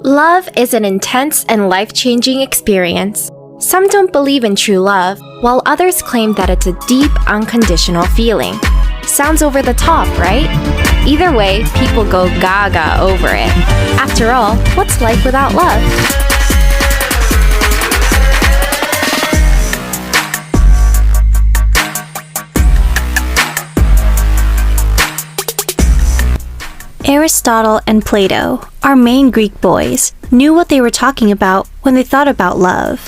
Love is an intense and life-changing experience. Some don't believe in true love, while others claim that it's a deep, unconditional feeling. Sounds over the top, right? Either way, people go gaga over it. After all, what's life without love? Aristotle and Plato, our main Greek boys, knew what they were talking about when they thought about love.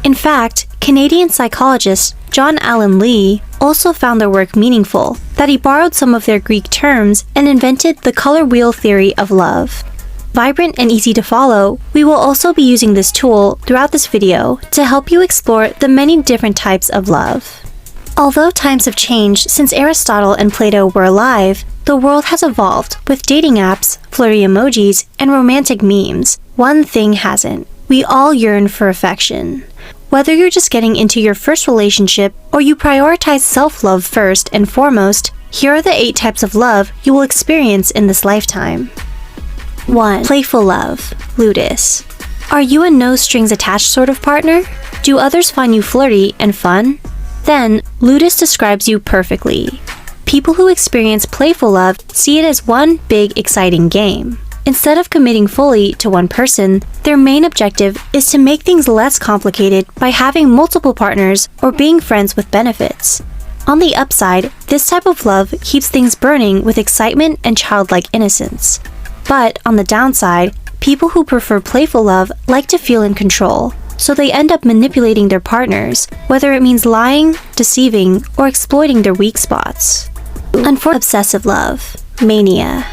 In fact, Canadian psychologist John Allen Lee also found their work meaningful, that he borrowed some of their Greek terms and invented the color wheel theory of love. Vibrant and easy to follow, we will also be using this tool throughout this video to help you explore the many different types of love. Although times have changed since Aristotle and Plato were alive, the world has evolved with dating apps, flirty emojis, and romantic memes. One thing hasn't. We all yearn for affection. Whether you're just getting into your first relationship or you prioritize self-love first and foremost, here are the 8 types of love you will experience in this lifetime. 1. Playful love. Ludus. Are you a no-strings-attached sort of partner? Do others find you flirty and fun? Then, Ludus describes you perfectly. People who experience playful love see it as one big, exciting game. Instead of committing fully to one person, their main objective is to make things less complicated by having multiple partners or being friends with benefits. On the upside, this type of love keeps things burning with excitement and childlike innocence. But on the downside, people who prefer playful love like to feel in control, so they end up manipulating their partners, whether it means lying, deceiving, or exploiting their weak spots. Obsessive love. Mania.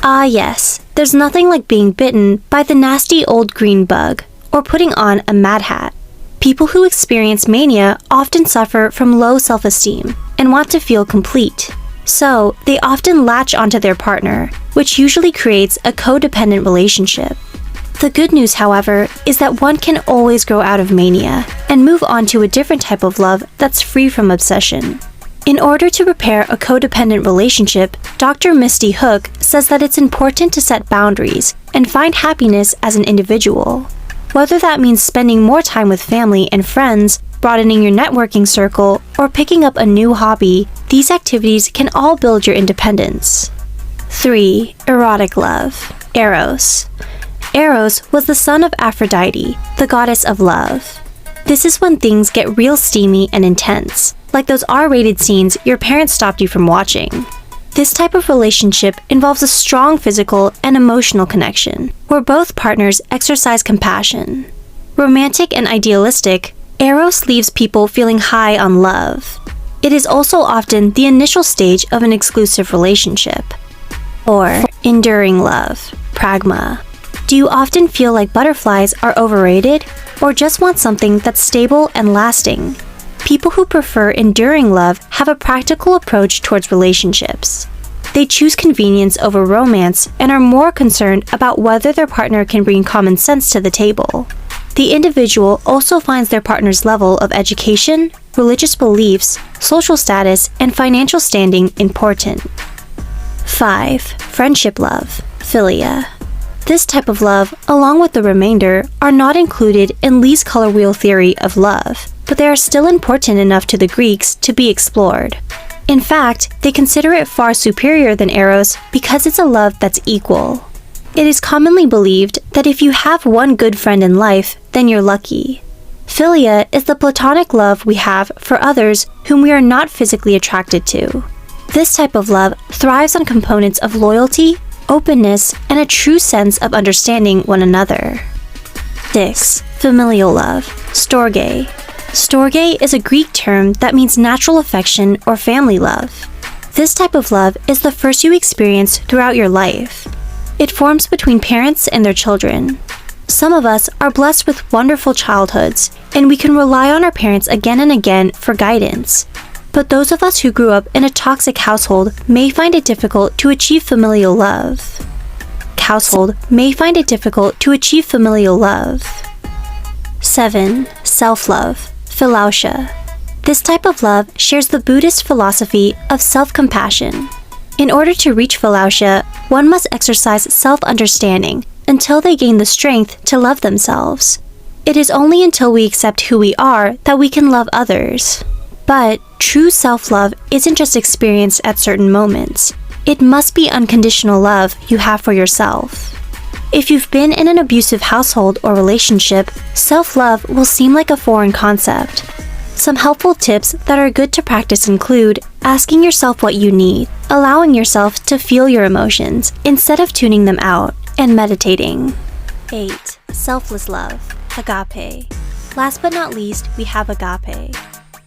Ah yes, there's nothing like being bitten by the nasty old green bug, or putting on a mad hat. People who experience mania often suffer from low self-esteem and want to feel complete. So, they often latch onto their partner, which usually creates a codependent relationship. The good news, however, is that one can always grow out of mania and move on to a different type of love that's free from obsession. In order to repair a codependent relationship, Dr. Misty Hook says that it's important to set boundaries and find happiness as an individual. Whether that means spending more time with family and friends, broadening your networking circle, or picking up a new hobby, these activities can all build your independence. 3. Erotic love. Eros. Eros was the son of Aphrodite, the goddess of love. This is when things get real steamy and intense, like those R-rated scenes your parents stopped you from watching. This type of relationship involves a strong physical and emotional connection, where both partners exercise compassion. Romantic and idealistic, Eros leaves people feeling high on love. It is also often the initial stage of an exclusive relationship. Or enduring love. Pragma. Do you often feel like butterflies are overrated, or just want something that's stable and lasting? People who prefer enduring love have a practical approach towards relationships. They choose convenience over romance and are more concerned about whether their partner can bring common sense to the table. The individual also finds their partner's level of education, religious beliefs, social status, and financial standing important. 5. Friendship love. Philia. This type of love, along with the remainder, are not included in Lee's color wheel theory of love, but they are still important enough to the Greeks to be explored. In fact, they consider it far superior than Eros because it's a love that's equal. It is commonly believed that if you have one good friend in life, then you're lucky. Philia is the platonic love we have for others whom we are not physically attracted to. This type of love thrives on components of loyalty, openness, and a true sense of understanding one another. 6. Familial love. Storge. Storge is a Greek term that means natural affection or family love. This type of love is the first you experience throughout your life. It forms between parents and their children. Some of us are blessed with wonderful childhoods, and we can rely on our parents again and again for guidance. But those of us who grew up in a toxic household may find it difficult to achieve familial love. 7. Self-love. Philautia. This type of love shares the Buddhist philosophy of self-compassion. In order to reach Philautia, one must exercise self-understanding until they gain the strength to love themselves. It is only until we accept who we are that we can love others. But true self-love isn't just experienced at certain moments. It must be unconditional love you have for yourself. If you've been in an abusive household or relationship, self-love will seem like a foreign concept. Some helpful tips that are good to practice include asking yourself what you need, allowing yourself to feel your emotions instead of tuning them out, and meditating. 8. Selfless love, agape. Last but not least, we have agape.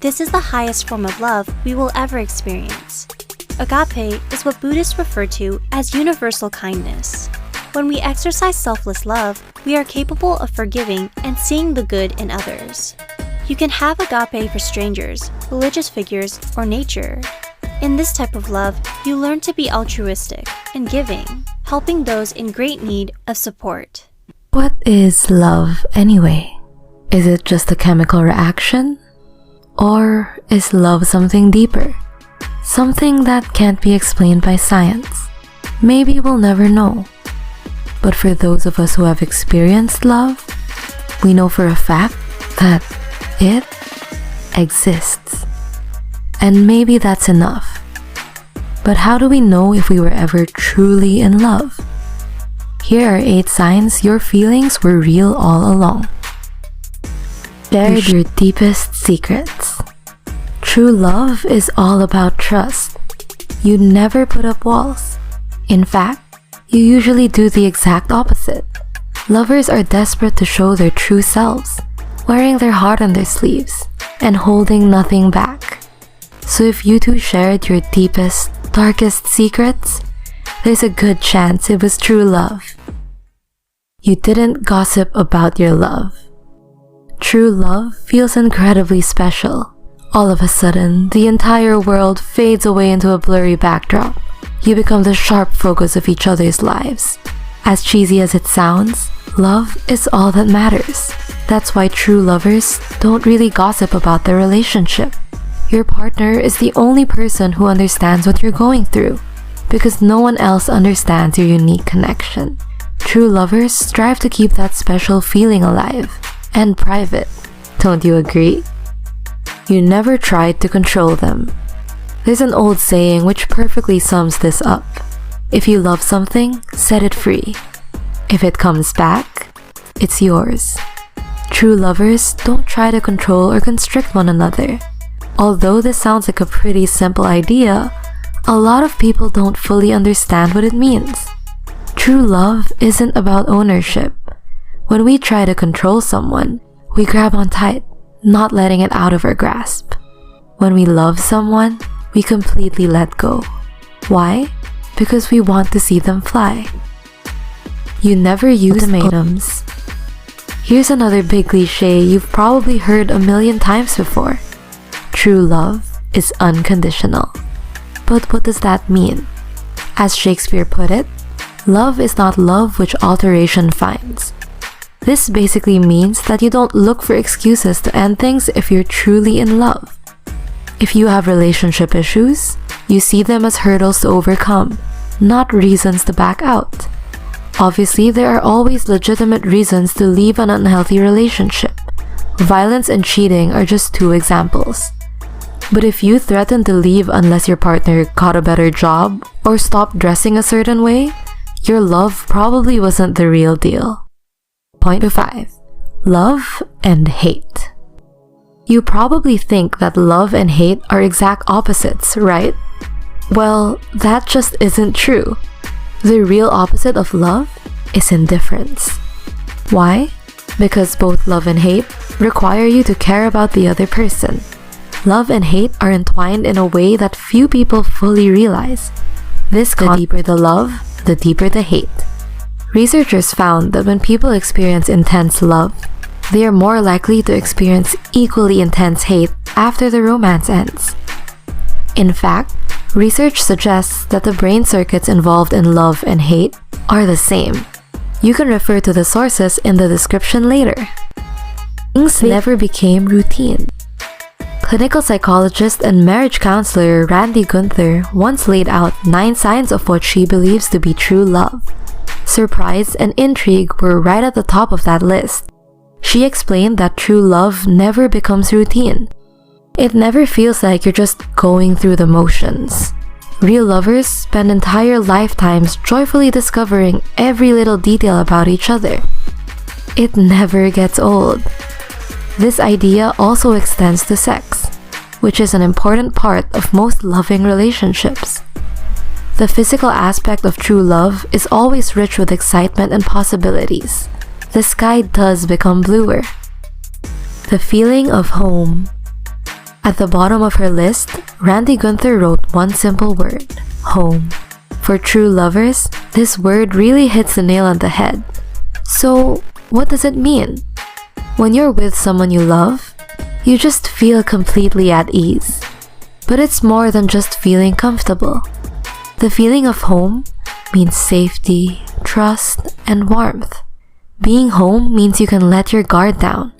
This is the highest form of love we will ever experience. Agape is what Buddhists refer to as universal kindness. When we exercise selfless love, we are capable of forgiving and seeing the good in others. You can have agape for strangers, religious figures, or nature. In this type of love, you learn to be altruistic and giving, helping those in great need of support. What is love anyway? Is it just a chemical reaction? Or is love something deeper? Something that can't be explained by science? Maybe we'll never know. But for those of us who have experienced love, we know for a fact that it exists. And maybe that's enough. But how do we know if we were ever truly in love? Here are 8 signs your feelings were real all along. Share your deepest secrets. True love is all about trust. You never put up walls. In fact, you usually do the exact opposite. Lovers are desperate to show their true selves, wearing their heart on their sleeves and holding nothing back. So if you two shared your deepest, darkest secrets, there's a good chance it was true love. You didn't gossip about your love. True love feels incredibly special. All of a sudden, the entire world fades away into a blurry backdrop. You become the sharp focus of each other's lives. As cheesy as it sounds, love is all that matters. That's why true lovers don't really gossip about their relationship. Your partner is the only person who understands what you're going through, because no one else understands your unique connection. True lovers strive to keep that special feeling alive and private. Don't you agree? You never tried to control them. There's an old saying which perfectly sums this up. If you love something, set it free. If it comes back, it's yours. True lovers don't try to control or constrict one another. Although this sounds like a pretty simple idea, a lot of people don't fully understand what it means. True love isn't about ownership. When we try to control someone, we grab on tight, not letting it out of our grasp. When we love someone, we completely let go. Why? Because we want to see them fly. You never use ultimatums. Here's another big cliche you've probably heard a million times before. True love is unconditional. But what does that mean? As Shakespeare put it, love is not love which alteration finds. This basically means that you don't look for excuses to end things if you're truly in love. If you have relationship issues, you see them as hurdles to overcome, not reasons to back out. Obviously, there are always legitimate reasons to leave an unhealthy relationship. Violence and cheating are just 2 examples. But if you threaten to leave unless your partner got a better job or stopped dressing a certain way, your love probably wasn't the real deal. Point 5. Love and hate. You probably think that love and hate are exact opposites, right? Well, that just isn't true. The real opposite of love is indifference. Why? Because both love and hate require you to care about the other person. Love and hate are entwined in a way that few people fully realize. The deeper the love, the deeper the hate. Researchers found that when people experience intense love, they are more likely to experience equally intense hate after the romance ends. In fact, research suggests that the brain circuits involved in love and hate are the same. You can refer to the sources in the description later. Things never became routine. Clinical psychologist and marriage counselor Randy Gunther once laid out 9 signs of what she believes to be true love. Surprise and intrigue were right at the top of that list. She explained that true love never becomes routine. It never feels like you're just going through the motions. Real lovers spend entire lifetimes joyfully discovering every little detail about each other. It never gets old. This idea also extends to sex, which is an important part of most loving relationships. The physical aspect of true love is always rich with excitement and possibilities. The sky does become bluer. The feeling of home. At the bottom of her list, Randy Gunther wrote one simple word: home. For true lovers, this word really hits the nail on the head. So, what does it mean? When you're with someone you love, you just feel completely at ease. But it's more than just feeling comfortable. The feeling of home means safety, trust, and warmth. Being home means you can let your guard down.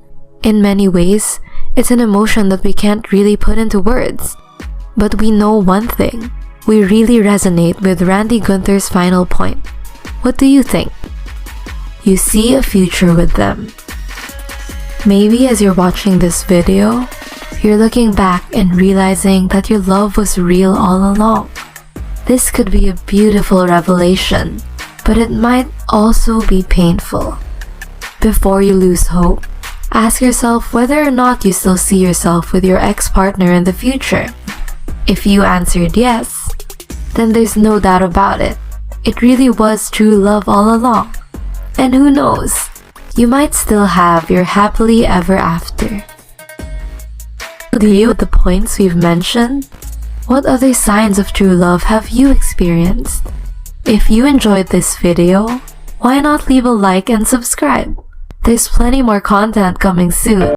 In many ways, it's an emotion that we can't really put into words. But we know one thing. We really resonate with Randy Gunther's final point. What do you think? You see a future with them. Maybe as you're watching this video, you're looking back and realizing that your love was real all along. This could be a beautiful revelation, but it might also be painful. Before you lose hope, ask yourself whether or not you still see yourself with your ex-partner in the future. If you answered yes, then there's no doubt about it. It really was true love all along. And who knows, you might still have your happily ever after. Do you with the points we've mentioned? What other signs of true love have you experienced? If you enjoyed this video, why not leave a like and subscribe? There's plenty more content coming soon.